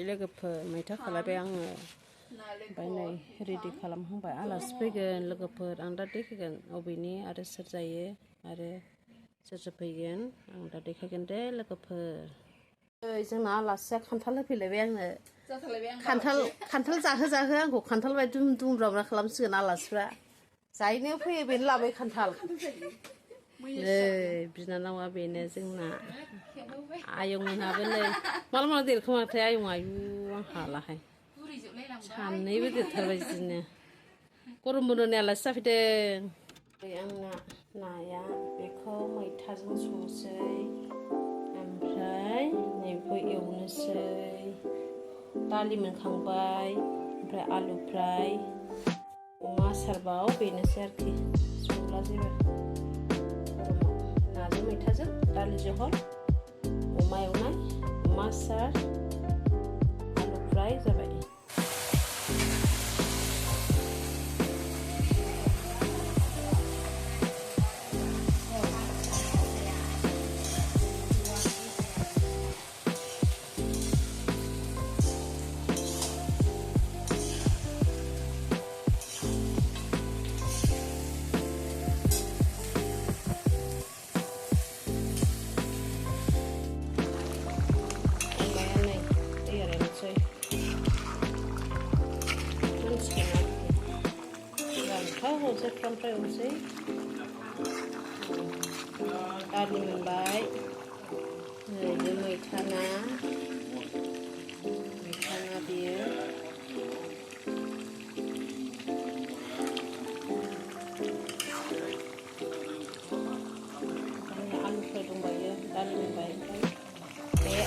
लोगोफोर मैथा खालायबाय आङो ओमफ्राय नै रेडि खालामहांबाय आलासि फैगोन लोगोफोर आं दा देखायगोन अबेनि आरो सोर जायो आरो सोर फैगोन आं दा देखायगोन दे लोगोफोर जोंना आलासिया खान्थाल होफैलायबाय आंनो खान्थाल जाहो आंखौ खान्थाल बायदि दुमब्राब्रा खालामसिगोन आलासिफ्रा जायनो फैयो बेनो लाबाय खान्थाल नै बिनानावा बेनो जोंना आयंमोनहाबो नै माला देरखोमाथाय आयं आयु आं हालाहाय सानैबो देरथारबाय बिदिनो गरम बन्द'नि आलासि जाफैदों आंना नाया बेखौ मैथाजों संसै ओमफ्राय नैबेखौ एवनोसै दालि मोनखांबाय ओमफ्राय आलु फ्राय अमा आसारबाव बेनोसै आरोखि संला जेबो नाजों मैथाजों दालि जहल अमा एवनाय अमा आसार आलु फ्राय जाबाय हरसै फ्रामफ्राय हरसै दालि मोनबाय ओरैनो मैथा ना बेयो आलु फ्राय दंबायो दालि मोनबाय ओमफ्राय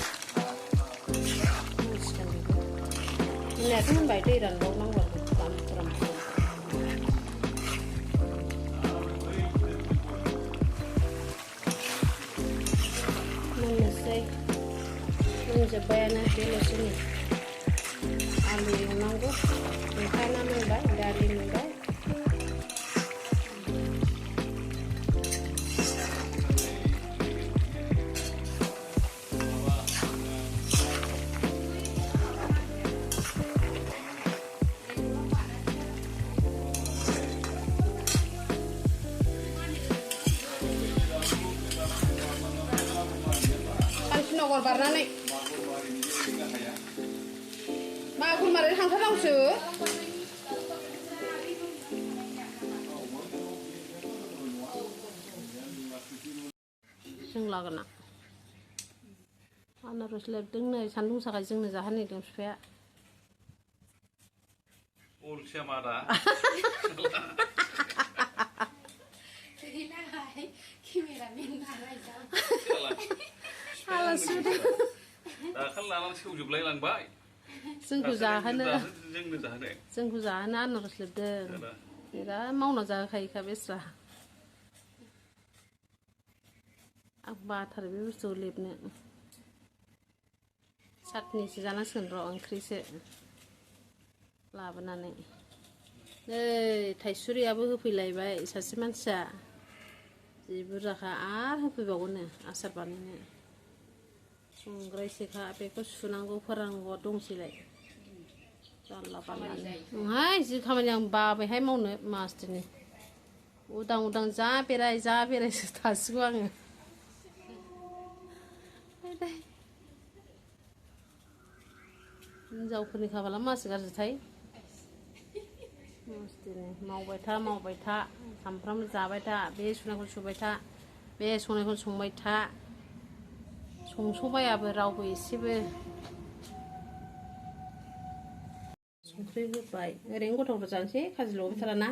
मोनसिगोन बेखौ मोननायाथ' मोनबाय दै रानबावनांगौ मोनजोब्बायानो बेल'सै नै आलु एवनांगौ मैथा ना मोनबाय दालि मोनबाय सानसुनगर बारनानै मागुरमारै थांथारनांगौसो जों लागोना आनारस लेरदों नै सान्दुं साखाय जोंनो जाहोनायदों बिफाया अलसिया मादा दाखाल लानानै सौजोबलाय लांबाय जोंखौ जाहोनो आनारस लेरदों बिराद मावना जाहोखायोखा बेस्रा आं बाथारो बे बुस्थुखौ लेबनो साटनिसो जानांसिगोन र' ओंख्रिसो लाबोनानै नै थाइसुरियाबो होफैलायबाय सासे मानसिया जि बुरजाखा आरो होफैबावगोनो आसार बानायनो संग्रायसेखा बेखौ सुनांगौ फोराननांगौ दंसैलाय जानला बानायनानै ओंहाय जि खामानि आं बाबायहाय मावनो मासदिनि उदां जा बेरायसो थासिगौ आङो हिनजावफोरनि खाफाला मासि गाज्रिथाय मासदिनि मावबाय था सामफ्रामबो जाबाय था बे सुनायखौ सुबाय था बे संनायखौ संबाय था संस'बायाबो रावबो एसेबो संख्रि होबाय ओरैनो गथ'फोर जानोसै खाजि लगायथाराना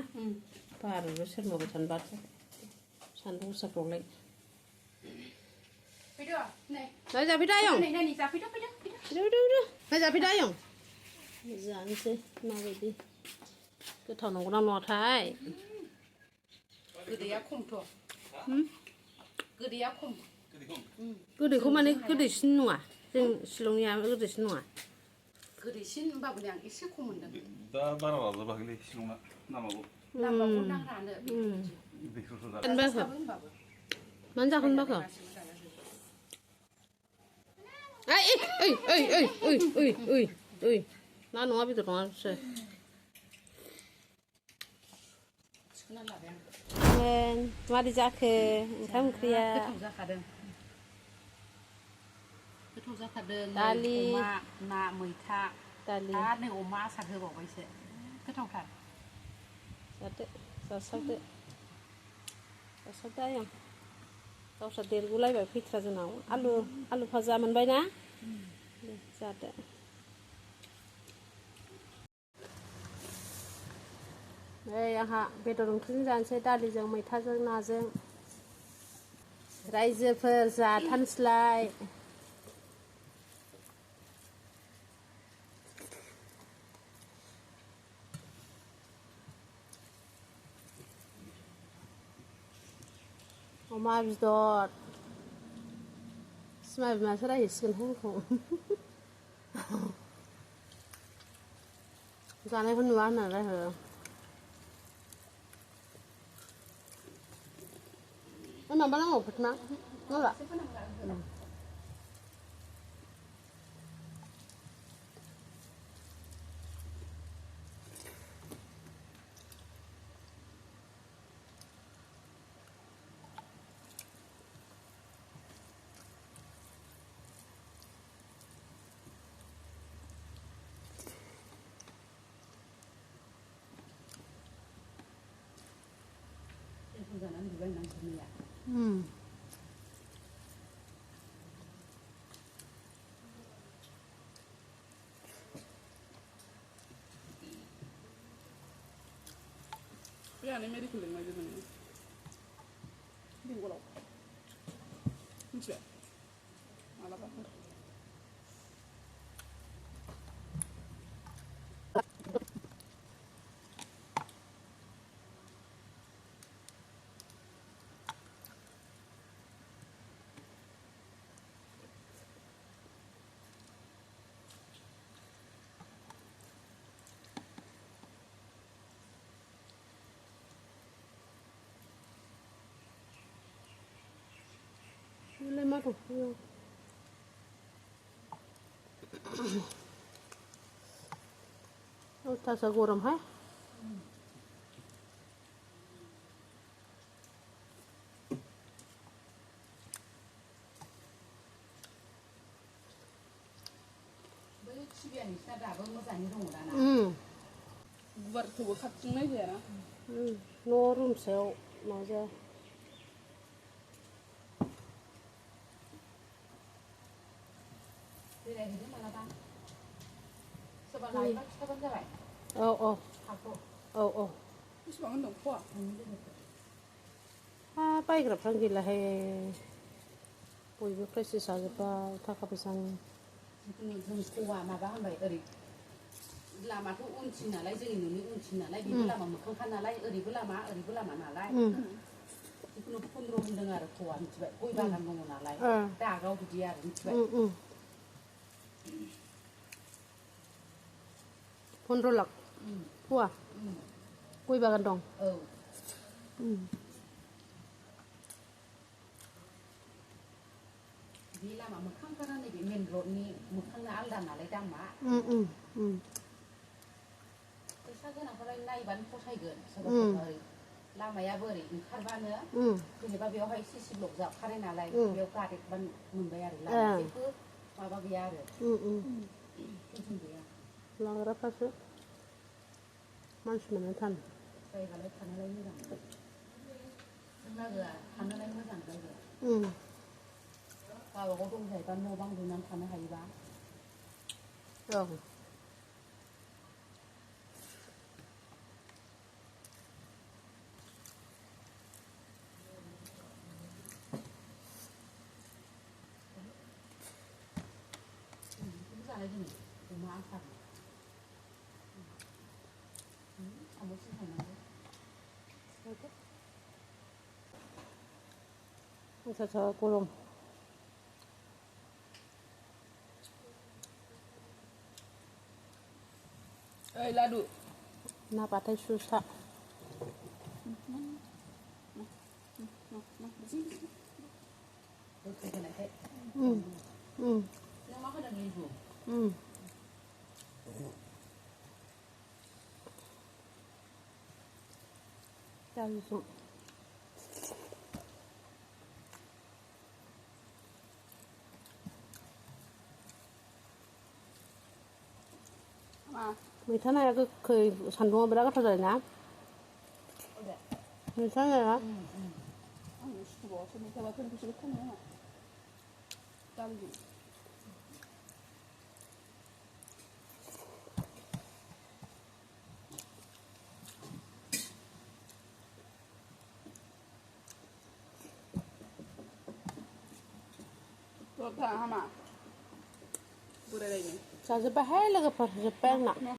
बारल' सोर मावबाय थानो बाथो सान्दुं गोसाफ्रावलाय नै जाफैदो आयं नै जाफैदो आयं जानोसै माबायदि गोथाव नंगौना नङाथाय गोदैया खमथ' गोदैया खम गोदैखौ माने गोदैसिन नङा जों शिलंनिया गोदैसिन नङा गोदैसिन होनबाबो आं एसे खम मोनदों दा बारा लाजाबाखैलै शिलंआ नामाबो नांरानो मानो जाखोन बाखो ना नङा बेदर नङासो थिखोना लाबाय आं मारै जाखो ओंखाम ओंख्रिया गोथाव जाखादों गोथाव जाखादों दालि अमा ना मैथा दालि आरो नै अमा आसार होबावबायसो गोथावथार जादो जासावदो आयं गावस्रा देरगुलायबाय फैथ्रा जोंनाव आलु भाजा मोनबाय ना जादो नै आंहा बेदर ओंख्रिजों जानोसै दालिजों मैथाजों नाजों रायजोफोर जाथारनोसैलाय अमा बेदर सिमा बिमासो रायहैसिगोन आंखौ जानायखौ नुवा होननानै रायहरो माबा नांगौ फाथिमा नांला जानानै दुबाय नांगौनिया फैयानो मेरिखौ लिंनाय जादों बेंगलाव मिथिबाय मालाबाफोर Mulai makan. Oh, tasa goram hai. बै सिबिया नोंसिना दाबो मोजाङै दङ दाना गुवारखौबो खाथिंनाय जायाना न' रुम सायाव माबा बेरायहैदो मालाबा सोरबा लायोबा खिथाबानो जाबाय औ बेसेबां होनदों फवा हा बायग्राफ्रानो गैलाहाय बयबो क्राइसिस जाजोब्बाय थाखा फैसानि जिखुनु जों फवा माबा होनबाय ओरै लामाथ' उनथिं नालाय जोंनि न'नि उनथिं नालाय बेबो लामा मोखांखा नालाय ओरैबो लामा नालाय जिखुनु 15 होनदों आरो फवा मिथिबाय गय बागान दङ नालाय दागाव बिदि आरो मिथिबाय 15 लाख फवा गय बागान दं औ बे लामा मोखांफोरा नैबे मेन रडनि मोखांना आलदा नालाय दामा फैसा गोनांफोरा नायबानो फसायगोन सोरबा सोरबा ओरै लामायाबो ओरै ओंखारबानो जेनेबा बेवहाय सिसि ब्लक जाबखानाय नालाय बेयाव गादेरबानो मोनबाय आरो लामा जेबो माबा गैया आरो टेनसन गैया लाग्राफ्रासो मानसि मोननो थान जायगालाय थानोलाय मोजां लोगोआ थानोलाय मोजां जायगाया गावबागाव दंजायोबा न' बां लुनानै थानो हायोबा औ जानाय दिनै अमा आसार साम'सो संनांगौ आसा गरम ओइ लादु ना बाथाय सुसा गोखै होनायखाय नों मा होदों เจ้าอยู่สุดมีท่านไหนก็เคยฉันรวมไปแล้วก็เท่าไหร่นะมีท่านไหนนะ ตัวทางมาบุได้เลย Saya sebagai lega per sepen nak.